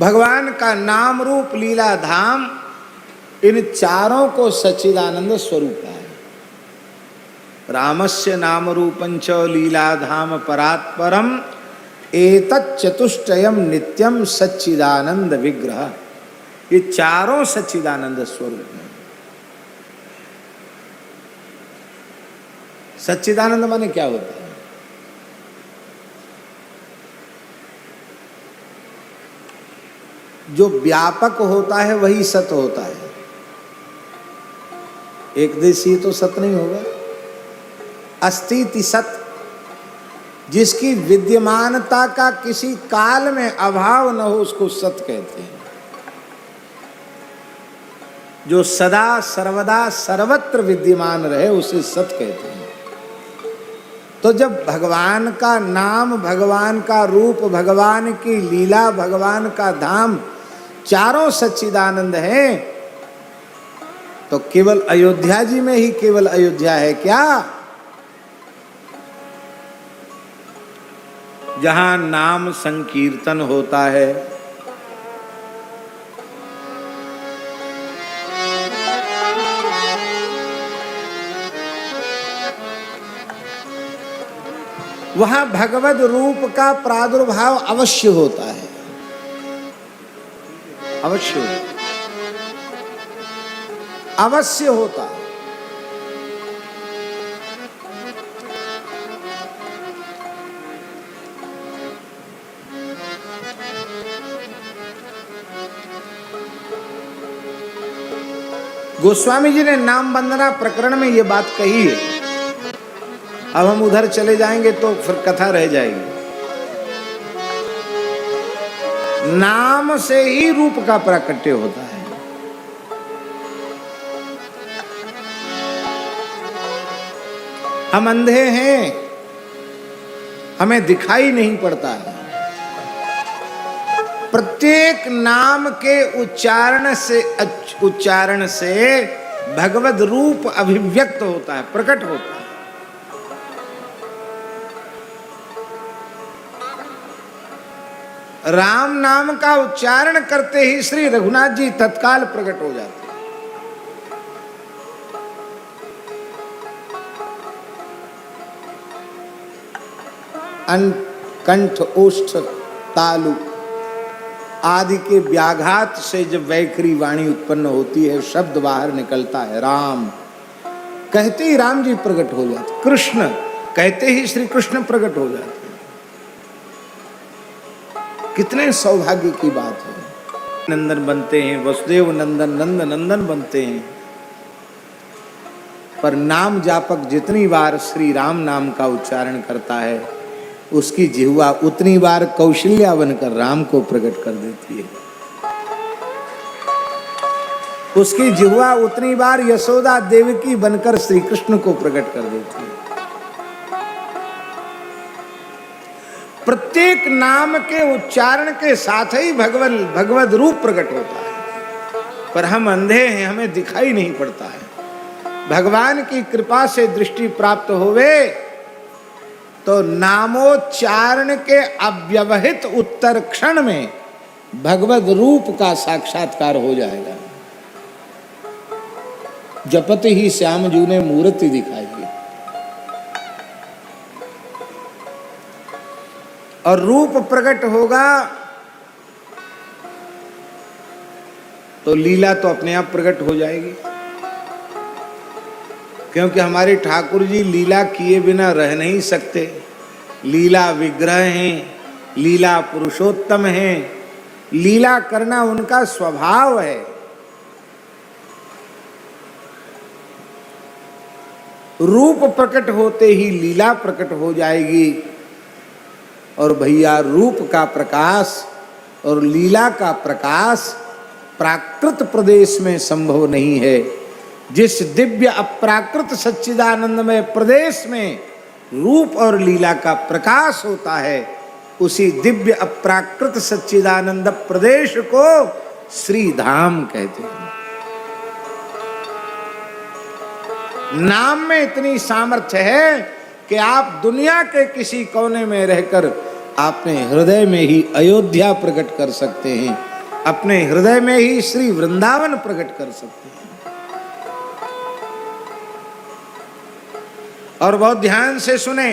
भगवान का नाम रूप लीला धाम, इन चारों को सच्चिदानंद स्वरूप है। रामस्य नाम रूपंच लीला धाम परात्परम एतत् चतुष्टयम नित्यम सच्चिदानंद विग्रह। ये चारों सच्चिदानंद स्वरूप हैं। सच्चिदानंद माने क्या होता है? जो व्यापक होता है वही सत होता है। एक देशी तो सत नहीं होगा। अस्तिति सत, जिसकी विद्यमानता का किसी काल में अभाव न हो उसको सत कहते हैं। जो सदा सर्वदा सर्वत्र विद्यमान रहे उसे सत कहते हैं। तो जब भगवान का नाम, भगवान का रूप, भगवान की लीला, भगवान का धाम चारों सच्चिदानंद हैं, तो केवल अयोध्या जी में ही केवल अयोध्या है क्या? जहां नाम संकीर्तन होता है, वहां भगवद रूप का प्रादुर्भाव अवश्य होता है। अवश्य अवश्य होता है। गोस्वामी जी ने नाम वंदना प्रकरण में ये बात कही है। अब हम उधर चले जाएंगे तो फिर कथा रह जाएगी। नाम से ही रूप का प्राकट्य होता है। हम अंधे हैं, हमें दिखाई नहीं पड़ता है। प्रत्येक नाम के उच्चारण से भगवद रूप अभिव्यक्त होता है, प्रकट होता है। राम नाम का उच्चारण करते ही श्री रघुनाथ जी तत्काल प्रकट हो जाते हैं। कंठ, ओष्ठ, तालु आदि के व्याघात से जब वैखरी वाणी उत्पन्न होती है, शब्द बाहर निकलता है, राम कहते ही राम जी प्रकट हो जाते, कृष्ण कहते ही श्री कृष्ण प्रकट हो जाते। कितने सौभाग्य की बात है। नंदन बनते हैं, वसुदेव नंदन, नंद नंदन बनते हैं, पर नाम जापक जितनी बार श्री राम नाम का उच्चारण करता है, उसकी जिह्वा उतनी बार कौशल्या बनकर राम को प्रकट कर देती है। उसकी जिह्वा उतनी बार यशोदा देवकी बनकर श्री कृष्ण को प्रकट कर देती है। प्रत्येक नाम के उच्चारण के साथ ही भगवद रूप प्रकट होता है, पर हम अंधे हैं, हमें दिखाई नहीं पड़ता है। भगवान की कृपा से दृष्टि प्राप्त होवे तो नामोच्चारण के अव्यवहित उत्तर क्षण में भगवद रूप का साक्षात्कार हो जाएगा। जपत ही श्याम जू ने मूर्ति दिखाई और रूप प्रकट होगा तो लीला तो अपने आप प्रकट हो जाएगी। क्योंकि हमारे ठाकुर जी लीला किए बिना रह नहीं सकते। लीला विग्रह हैं, लीला पुरुषोत्तम हैं, लीला करना उनका स्वभाव है। रूप प्रकट होते ही लीला प्रकट हो जाएगी। और भैया रूप का प्रकाश और लीला का प्रकाश प्राकृत प्रदेश में संभव नहीं है। जिस दिव्य अप्राकृत सच्चिदानंदमय प्रदेश में रूप और लीला का प्रकाश होता है, उसी दिव्य अप्राकृत सच्चिदानंद प्रदेश को श्री धाम कहते हैं। नाम में इतनी सामर्थ्य है कि आप दुनिया के किसी कोने में रहकर अपने हृदय में ही अयोध्या प्रकट कर सकते हैं। अपने हृदय में ही श्री वृंदावन प्रकट कर सकते हैं। और बहुत ध्यान से सुने,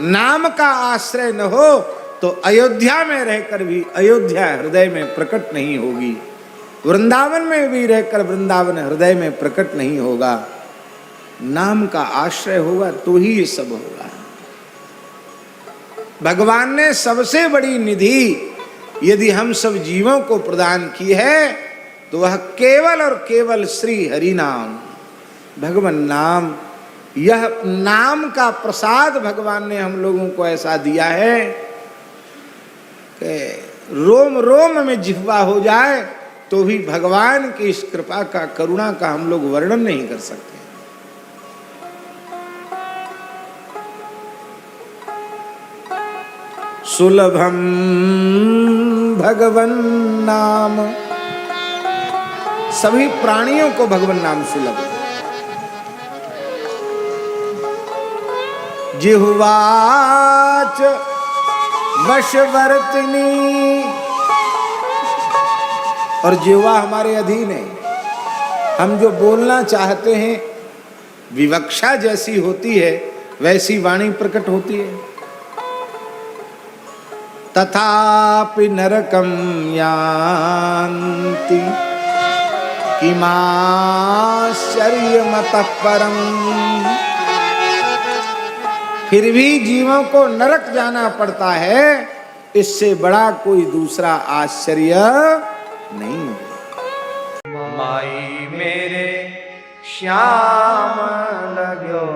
नाम का आश्रय न हो तो अयोध्या में रहकर भी अयोध्या हृदय में प्रकट नहीं होगी, वृंदावन में भी रहकर वृंदावन हृदय में प्रकट नहीं होगा। नाम का आश्रय होगा तो ही ये सब होगा। भगवान ने सबसे बड़ी निधि यदि हम सब जीवों को प्रदान की है तो वह केवल और केवल श्री हरि नाम, भगवान नाम। यह नाम का प्रसाद भगवान ने हम लोगों को ऐसा दिया है कि रोम रोम में जिह्वा हो जाए तो भी भगवान की इस कृपा का, करुणा का हम लोग वर्णन नहीं कर सकते। सुलभम भगवन नाम, सभी प्राणियों को भगवन नाम सुलभ है। जिह्वाच वशवर्तिनी, और जिह्वा हमारे अधीन है। हम जो बोलना चाहते हैं, विवक्षा जैसी होती है वैसी वाणी प्रकट होती है। तथापि नरकम यान्ति किमाश्चर्यमतः परम, फिर भी जीवों को नरक जाना पड़ता है, इससे बड़ा कोई दूसरा आश्चर्य नहीं। माई मेरे श्याम लगो